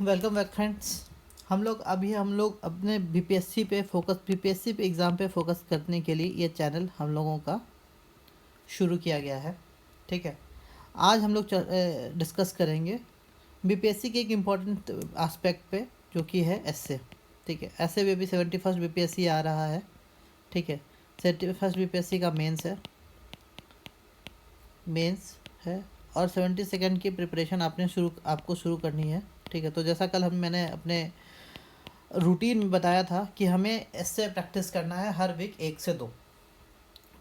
Welcome back friends. हम लोग अपने बीपीएससी पे एग्ज़ाम पे फोकस करने के लिए ये चैनल हम लोगों का शुरू किया गया है। ठीक है, आज हम लोग डिस्कस करेंगे बीपीएससी के एक इम्पॉर्टेंट एस्पेक्ट पे, जो कि है एसए। ठीक है, एसए में भी 71st बीपीएससी आ रहा है। ठीक है, 71st बीपीएससी का मेंस है और 72nd की प्रिपरेशन आपको शुरू करनी है। ठीक है, तो जैसा कल मैंने अपने रूटीन में बताया था कि हमें इससे प्रैक्टिस करना है हर वीक 1 से 2।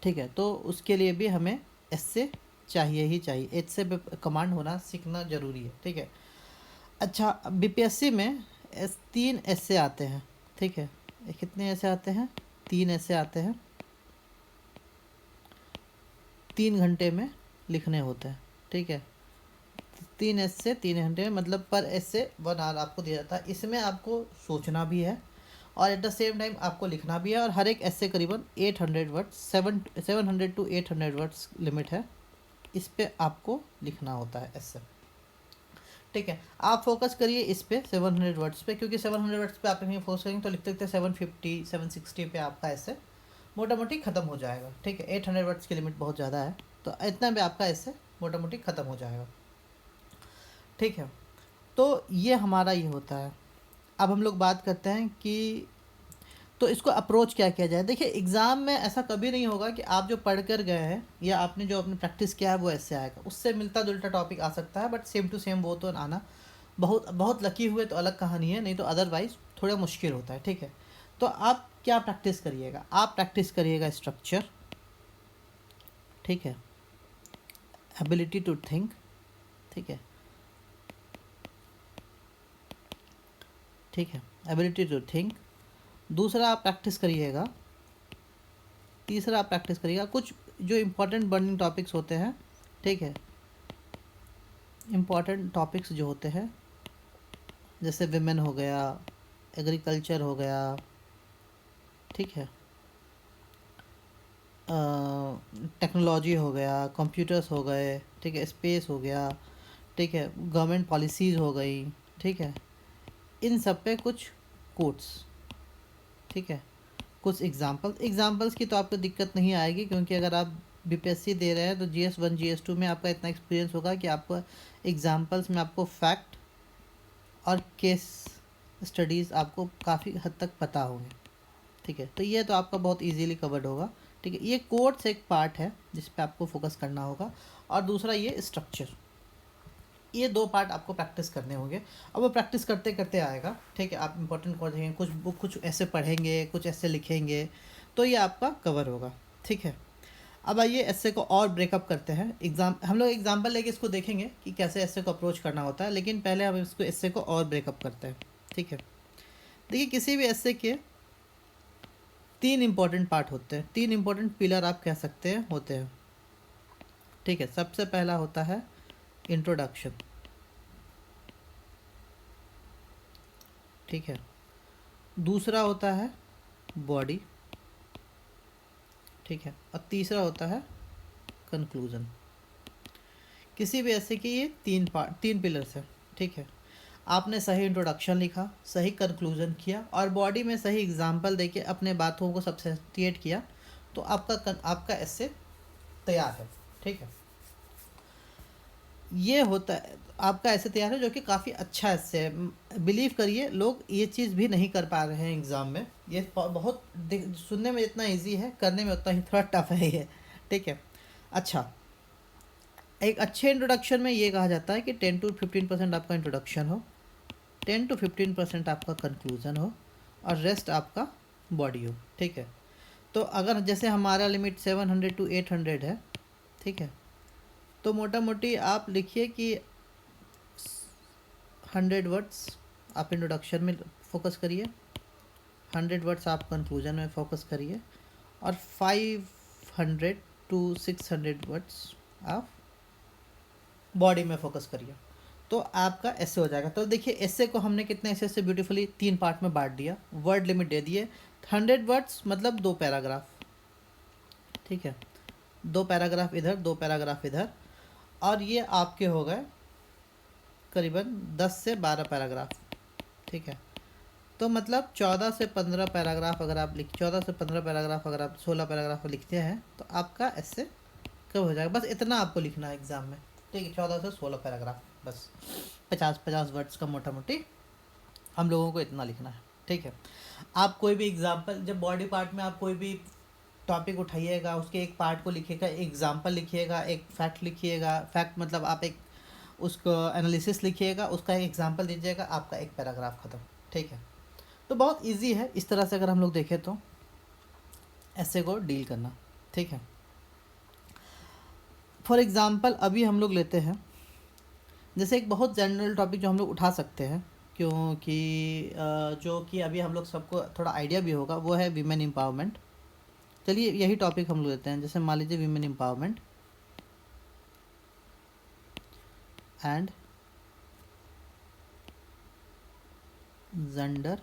ठीक है, तो उसके लिए भी हमें इससे चाहिए ही चाहिए, इससे कमांड होना सीखना ज़रूरी है। ठीक है, अच्छा, बीपीएससी में 3 ऐसे आते हैं। ठीक है, कितने ऐसे आते हैं? 3 ऐसे आते हैं, 3 घंटे में लिखने होते हैं। ठीक है, 3 ऐसे 3 घंटे में, मतलब पर ऐसे 1 आवर आपको दिया जाता है। इसमें आपको सोचना भी है और एट द सेम टाइम आपको लिखना भी है। और हर एक ऐसे करीबन 800 वर्ड्स, 700 to 800 वर्ड्स लिमिट है। इस पे आपको लिखना होता है ऐसे। ठीक है, आप फोकस करिए इस पे 700 वर्ड्स पे, क्योंकि 700 वर्ड्स पे आप लिखने फोकस करेंगे तो लिखते लिखते 750 760 पे आपका ऐसे मोटा मोटी ख़त्म हो जाएगा। ठीक है, 800 वर्ड्स की लिमिट बहुत ज़्यादा है, तो इतना भी आपका ऐसे मोटा मोटी ख़त्म हो जाएगा। ठीक है, तो ये हमारा ये होता है। अब हम लोग बात करते हैं कि तो इसको अप्रोच क्या किया जाए। देखिए, एग्ज़ाम में ऐसा कभी नहीं होगा कि आप जो पढ़ कर गए हैं या आपने जो अपने प्रैक्टिस किया है वो ऐसे आएगा। उससे मिलता जुलता टॉपिक आ सकता है, बट सेम टू सेम वो तो आना बहुत बहुत लकी हुए तो अलग कहानी है, नहीं तो अदरवाइज़ थोड़ा मुश्किल होता है। ठीक है, तो आप क्या प्रैक्टिस करिएगा? आप प्रैक्टिस करिएगा स्ट्रक्चर। ठीक है, एबिलिटी टू थिंक। ठीक है, ठीक है, एबिलिटी टू थिंक। दूसरा आप प्रैक्टिस करिएगा, तीसरा आप प्रैक्टिस करिएगा कुछ जो इम्पोर्टेंट बर्निंग टॉपिक्स होते हैं। ठीक है, इम्पॉर्टेंट टॉपिक्स जो होते हैं, जैसे विमेन हो गया, एग्रीकल्चर हो गया। ठीक है, टेक्नोलॉजी हो गया, कंप्यूटर्स हो गए। ठीक है, स्पेस हो गया। ठीक है, गवर्नमेंट पॉलिसीज़ हो गई। ठीक है, इन सब पे कुछ कोट्स। ठीक है, कुछ एग्जाम्पल्स की तो आपको दिक्कत नहीं आएगी, क्योंकि अगर आप बीपीएससी दे रहे हैं तो GS1 GS2 में आपका इतना एक्सपीरियंस होगा कि आपको एग्जाम्पल्स में आपको फैक्ट और केस स्टडीज़ आपको काफ़ी हद तक पता होंगे। ठीक है, तो ये तो आपका बहुत इजीली कवर्ड होगा। ठीक है, ये कोर्स एक पार्ट है जिस पे आपको फोकस करना होगा, और दूसरा ये स्ट्रक्चर। ये 2 पार्ट आपको प्रैक्टिस करने होंगे। अब वो प्रैक्टिस करते करते आएगा। ठीक है, आप इंपॉर्टेंट कोर्स देखेंगे, कुछ बुक कुछ ऐसे पढ़ेंगे, कुछ ऐसे लिखेंगे, तो ये आपका कवर होगा। ठीक है, अब आइए एस्से को और ब्रेकअप करते हैं। हम लोग एग्जाम्पल लेके इसको देखेंगे कि कैसे एस्से को अप्रोच करना होता है, लेकिन पहले हम इसको एस्से को और ब्रेकअप करते हैं। ठीक है, देखिए, किसी भी एस्से के 3 इंपॉर्टेंट पार्ट होते हैं, 3 इंपॉर्टेंट पिलर आप कह सकते हैं होते हैं। ठीक है, सबसे पहला होता है इंट्रोडक्शन। ठीक है, दूसरा होता है बॉडी। ठीक है, और तीसरा होता है कंक्लूज़न। किसी भी ऐसे के ये 3 पिलर्स हैं। ठीक है, आपने सही इंट्रोडक्शन लिखा, सही कंक्लूज़न किया और बॉडी में सही एग्जांपल देके अपने बातों को सब्सटेंटिएट किया, तो आपका ऐसे तैयार है। ठीक है, ये होता है आपका ऐसे तैयार है, जो कि काफ़ी अच्छा ऐसे है। बिलीव करिए, लोग ये चीज़ भी नहीं कर पा रहे हैं एग्ज़ाम में। ये बहुत सुनने में इतना इजी है, करने में उतना ही थोड़ा टफ है ये। ठीक है, अच्छा, एक अच्छे इंट्रोडक्शन में ये कहा जाता है कि 10 to 15% आपका इंट्रोडक्शन हो, 10 to 15% आपका कंक्लूज़न हो, और रेस्ट आपका बॉडी हो। ठीक है, तो अगर जैसे हमारा लिमिट 700 to 800 है। ठीक है, तो मोटा मोटी आप लिखिए कि 100 वर्ड्स आप इंट्रोडक्शन में फोकस करिए, 100 वर्ड्स आप कंक्लूजन में फोकस करिए, और 500 to 600 वर्ड्स आप बॉडी में फोकस करिए, तो आपका ऐसे हो जाएगा। तो देखिए, ऐसे को हमने कितने ऐसे से ब्यूटीफुली 3 पार्ट में बांट दिया, वर्ड लिमिट दे दिए। 100 वर्ड्स मतलब 2 पैराग्राफ। ठीक है, 2 पैराग्राफ इधर, 2 पैराग्राफ इधर, और ये आपके हो गए करीबन 10 से 12 पैराग्राफ। ठीक है। तो मतलब 14 से 15 पैराग्राफ अगर आप 14 से 15 पैराग्राफ अगर आप 16 पैराग्राफ लिखते हैं तो आपका ऐसे कब हो जाएगा। बस इतना आपको लिखना है एग्ज़ाम में, ठीक है, 14 से 16 पैराग्राफ, बस 50-50 वर्ड्स का मोटा मोटी हम लोगों को इतना लिखना है, ठीक है। आप कोई भी एग्जाम्पल, जब बॉडी पार्ट में आप कोई भी टॉपिक उठाइएगा, उसके एक पार्ट को लिखिएगा, एग्जाम्पल लिखिएगा, एक फैक्ट लिखिएगा, फैक्ट मतलब आप एक उसको एनालिसिस लिखिएगा, उसका एक एग्जाम्पल दीजिएगा, आपका एक पैराग्राफ ख़त्म, ठीक है। तो बहुत इजी है इस तरह से अगर हम लोग देखें तो ऐसे को डील करना, ठीक है। फॉर एग्ज़ाम्पल अभी हम लोग लेते हैं जैसे एक बहुत जनरल टॉपिक जो हम लोग उठा सकते हैं, क्योंकि जो कि अभी हम लोग सबको थोड़ा आइडिया भी होगा, वो है वीमेन एम्पावरमेंट। चलिए यही टॉपिक हम लोग लेते हैं। जैसे मान लीजिए women empowerment and gender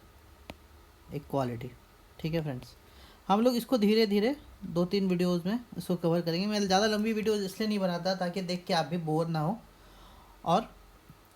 equality, ठीक है फ्रेंड्स। हम लोग इसको धीरे धीरे 2-3 वीडियोस में इसको कवर करेंगे। मैं ज़्यादा लंबी वीडियोस इसलिए नहीं बनाता ताकि देख के आप भी बोर ना हो और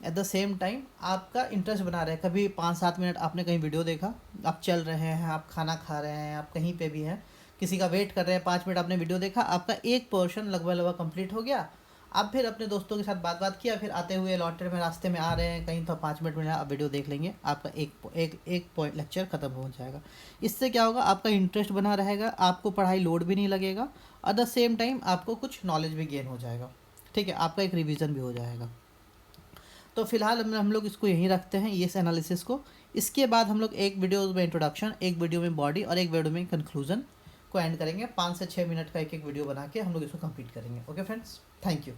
एट द सेम टाइम आपका इंटरेस्ट बना रहे। कभी 5-7 मिनट आपने कहीं वीडियो देखा, आप चल रहे हैं, आप खाना खा रहे हैं, आप कहीं पे भी हैं, किसी का वेट कर रहे हैं, 5 मिनट आपने वीडियो देखा, आपका एक पोर्शन लगभग कंप्लीट हो गया। आप फिर अपने दोस्तों के साथ बात किया, फिर आते हुए लौटे में रास्ते में आ रहे हैं कहीं, तो 5 मिनट में आप वीडियो देख लेंगे, आपका एक पॉइंट लेक्चर ख़त्म हो जाएगा। इससे क्या होगा, आपका इंटरेस्ट बना रहेगा, आपको पढ़ाई लोड भी नहीं लगेगा, एट द सेम टाइम आपको कुछ नॉलेज भी गेन हो जाएगा, ठीक है, आपका एक रिवीजन भी हो जाएगा। तो फिलहाल हम लोग इसको यहीं रखते हैं, इस एनालिसिस को। इसके बाद हम लोग एक वीडियो में इंट्रोडक्शन, एक वीडियो में बॉडी और एक वीडियो में कंक्लूजन को एंड करेंगे। 5 से 6 मिनट का एक वीडियो बना के हम लोग इसको कंप्लीट करेंगे। Okay friends, thank you.